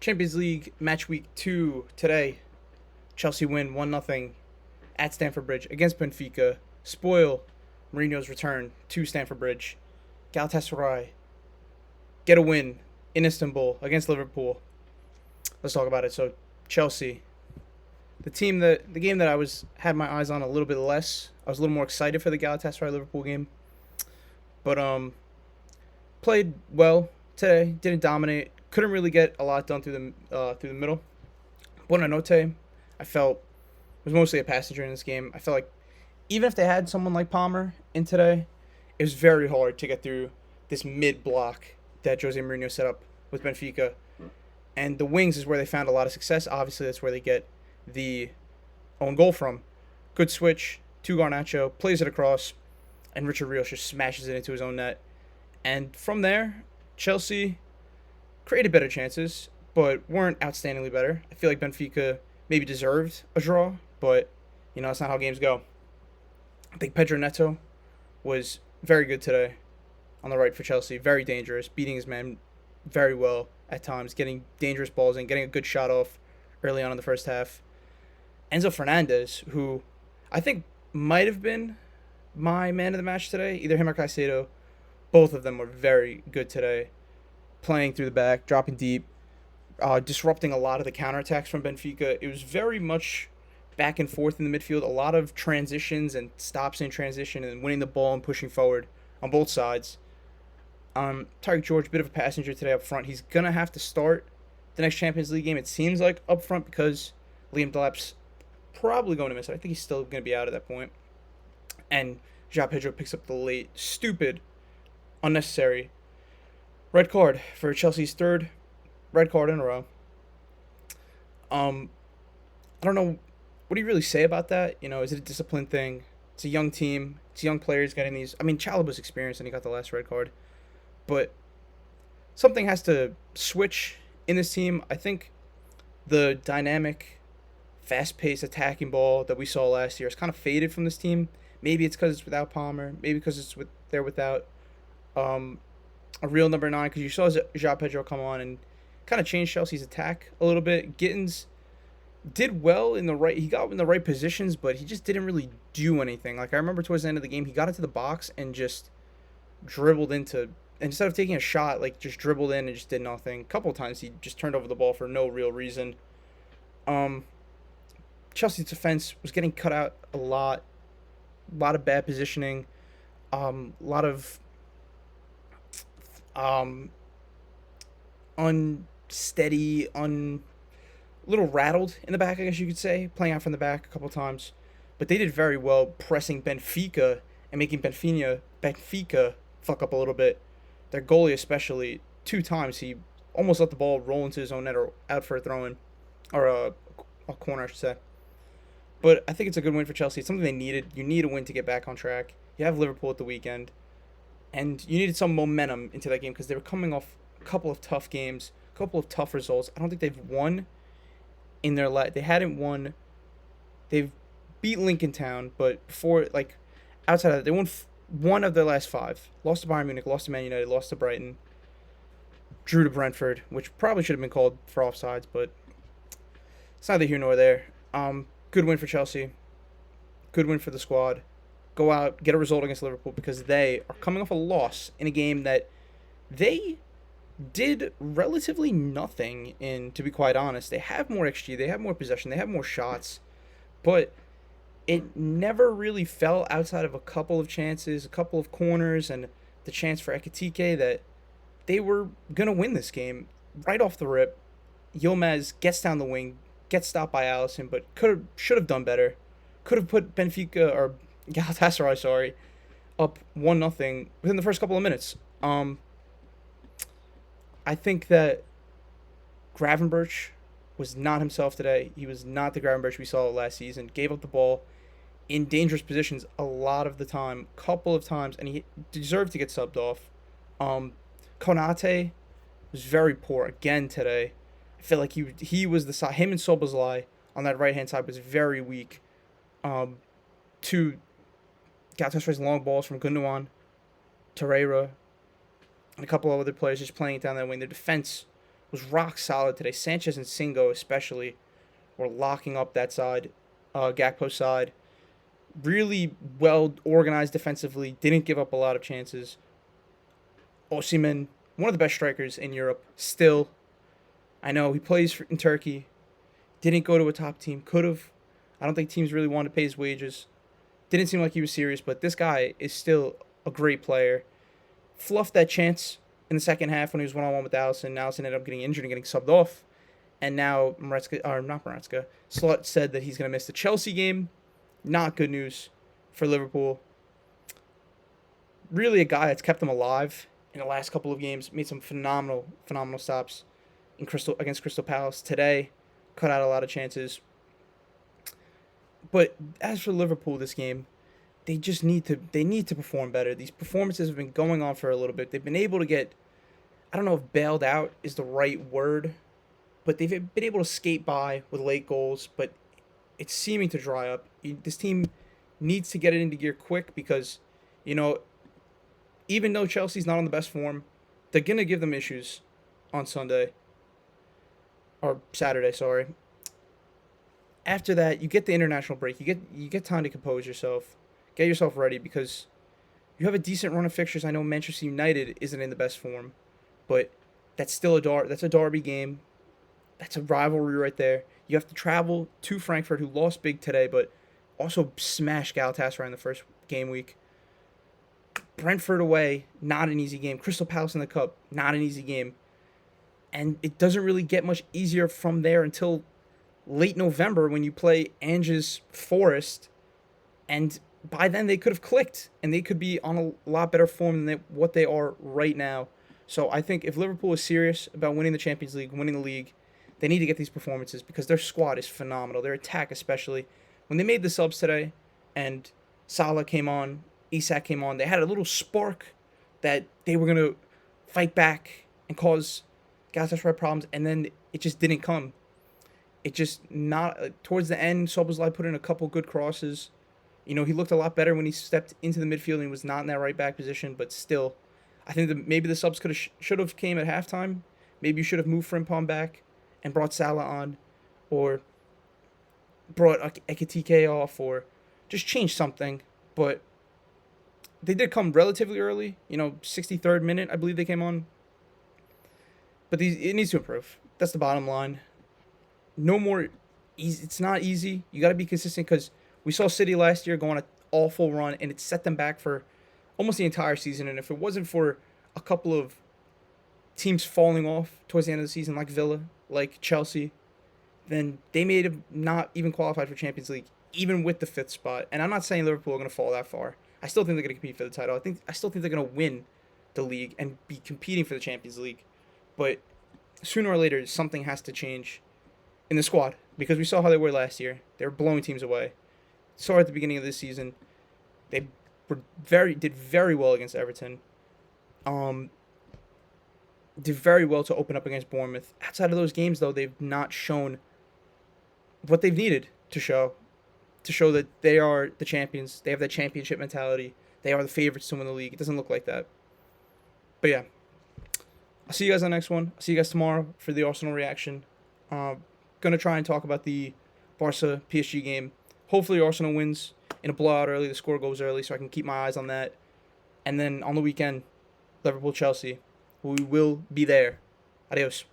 Champions League match week 2 today. Chelsea win 1-0 at Stamford Bridge against Benfica. Spoil Mourinho's return to Stamford Bridge. Galatasaray get a win in Istanbul against Liverpool. Let's talk about it. So Chelsea, the game that I had my eyes on a little bit less. I was a little more excited for the Galatasaray Liverpool game, but played well today. Didn't dominate. Couldn't really get a lot done through the middle. Buonanotte, I felt was mostly a passenger in this game. I felt like even if they had someone like Palmer in today, it was very hard to get through this mid block that Jose Mourinho set up with Benfica. And the wings is where they found a lot of success. Obviously, that's where they get the own goal from. Good switch to Garnacho, plays it across, and Richard Rios just smashes it into his own net. And from there, Chelsea created better chances, but weren't outstandingly better. I feel like Benfica maybe deserved a draw, but that's not how games go. I think Pedro Neto was very good today on the right for Chelsea. Very dangerous, beating his man very well at times, getting dangerous balls in, getting a good shot off early on in the first half. Enzo Fernandez, who I think might have been my man of the match today, either him or Caicedo, both of them were very good today, playing through the back, dropping deep, disrupting a lot of the counterattacks from Benfica. It was very much back and forth in the midfield, a lot of transitions and stops in transition and winning the ball and pushing forward on both sides. Tyreek George, bit of a passenger today up front. He's going to have to start the next Champions League game, it seems like, up front because Liam Delap's probably going to miss it. I think he's still going to be out at that point. And João Pedro picks up the late, stupid, unnecessary red card for Chelsea's third red card in a row. I don't know. What do you really say about that? Is it a discipline thing? It's a young team. It's young players getting these. I mean, Chalobah's experienced and he got the last red card. But something has to switch in this team. I think the dynamic, fast-paced attacking ball that we saw last year has kind of faded from this team. Maybe it's because it's without Palmer. Maybe because they're without a real number 9. Because you saw João Pedro come on and kind of change Chelsea's attack a little bit. Gittins did well he got in the right positions, but he just didn't really do anything. Like I remember towards the end of the game, he got into the box and just dribbled into, instead of taking a shot, like just dribbled in and just did nothing. A couple of times he just turned over the ball for no real reason. Chelsea's defense was getting cut out a lot of bad positioning, a lot of unsteady, little rattled in the back, I guess you could say, playing out from the back a couple times. But they did very well pressing Benfica and making Benfica fuck up a little bit. Their goalie especially, 2 times he almost let the ball roll into his own net or out for a throw-in, or a corner, I should say. But I think it's a good win for Chelsea. It's something they needed. You need a win to get back on track. You have Liverpool at the weekend, and you needed some momentum into that game because they were coming off a couple of tough games, a couple of tough results. I don't think they've won in their they hadn't won. They've beat Lincoln Town, but before, outside of that, they won one of their last 5. Lost to Bayern Munich, lost to Man United, lost to Brighton, drew to Brentford, which probably should have been called for offsides, but it's neither here nor there. Good win for Chelsea. Good win for the squad. Go out, get a result against Liverpool because they are coming off a loss in a game that they did relatively nothing in, to be quite honest. They have more XG, they have more possession, they have more shots, but it never really fell outside of a couple of chances, a couple of corners, and the chance for Ekitike that they were going to win this game right off the rip. Yilmaz gets down the wing, gets stopped by Allison, but should have done better. Could have put Benfica, or Galatasaray, up 1-0 within the first couple of minutes. I think that Gravenberch was not himself today. He was not the Gravenberch we saw last season. Gave up the ball in dangerous positions a lot of the time, couple of times, and he deserved to get subbed off. Konate was very poor again today. I feel like he was the side. Him and Szoboszlai on that right hand side was very weak. To Galatasaray's long balls from Gundogan, Torreira, and a couple of other players just playing it down that wing. Their defense was rock solid today. Sanchez and Singo especially were locking up that side, Gakpo's side. Really well organized defensively. Didn't give up a lot of chances. Osimhen, one of the best strikers in Europe. Still, I know he plays in Turkey. Didn't go to a top team. Could have. I don't think teams really wanted to pay his wages. Didn't seem like he was serious, but this guy is still a great player. Fluffed that chance in the second half when he was one-on-one with Allison. Allison ended up getting injured and getting subbed off. And now Slot said that he's going to miss the Chelsea game. Not good news for Liverpool. Really a guy that's kept them alive in the last couple of games. Made some phenomenal stops against Crystal Palace today. Cut out a lot of chances. But as for Liverpool this game, they just need to perform better. These performances have been going on for a little bit. They've been able to get, I don't know if bailed out is the right word, but they've been able to skate by with late goals, but it's seeming to dry up. This team needs to get it into gear quick because, even though Chelsea's not on the best form, they're going to give them issues on Sunday. Or Saturday, sorry. After that, you get the international break. You get time to compose yourself. Get yourself ready because you have a decent run of fixtures. I know Manchester United isn't in the best form, but that's still that's a derby game. That's a rivalry right there. You have to travel to Frankfurt, who lost big today, but also smashed Galatasaray in the first game week. Brentford away, not an easy game. Crystal Palace in the Cup, not an easy game. And it doesn't really get much easier from there until late November when you play Ange's Forest, and by then they could have clicked and they could be on a lot better form than what they are right now. So I think if Liverpool is serious about winning the Champions League, winning the league, they need to get these performances because their squad is phenomenal. Their attack especially. When they made the subs today and Salah came on, Isak came on, they had a little spark that they were going to fight back and cause Galatasaray problems, and then it just didn't come. It just not towards the end. Szoboszlai put in a couple good crosses. He looked a lot better when he stepped into the midfield and was not in that right back position. But still, I think maybe the subs should have came at halftime. Maybe you should have moved Frimpong back and brought Salah on, or brought Ekitike off, or just changed something. But they did come relatively early. 63rd minute, I believe they came on. But it needs to improve. That's the bottom line. No more easy. It's not easy. You got to be consistent because we saw City last year go on an awful run, and it set them back for almost the entire season. And if it wasn't for a couple of teams falling off towards the end of the season, like Villa, like Chelsea, then they may have not even qualified for Champions League, even with the 5th spot. And I'm not saying Liverpool are going to fall that far. I still think they're going to compete for the title. I still think they're going to win the league and be competing for the Champions League. But sooner or later, something has to change in the squad because we saw how they were last year. They were blowing teams away. Saw at the beginning of this season, they did very well against Everton. Did very well to open up against Bournemouth. Outside of those games, though, they've not shown what they've needed to show that they are the champions. They have that championship mentality. They are the favorites to win the league. It doesn't look like that. But yeah, I'll see you guys on the next one. I'll see you guys tomorrow for the Arsenal reaction. Gonna try and talk about the Barca PSG game. Hopefully Arsenal wins in a blowout early. The score goes early so I can keep my eyes on that. And then on the weekend, Liverpool Chelsea. We will be there. Adios.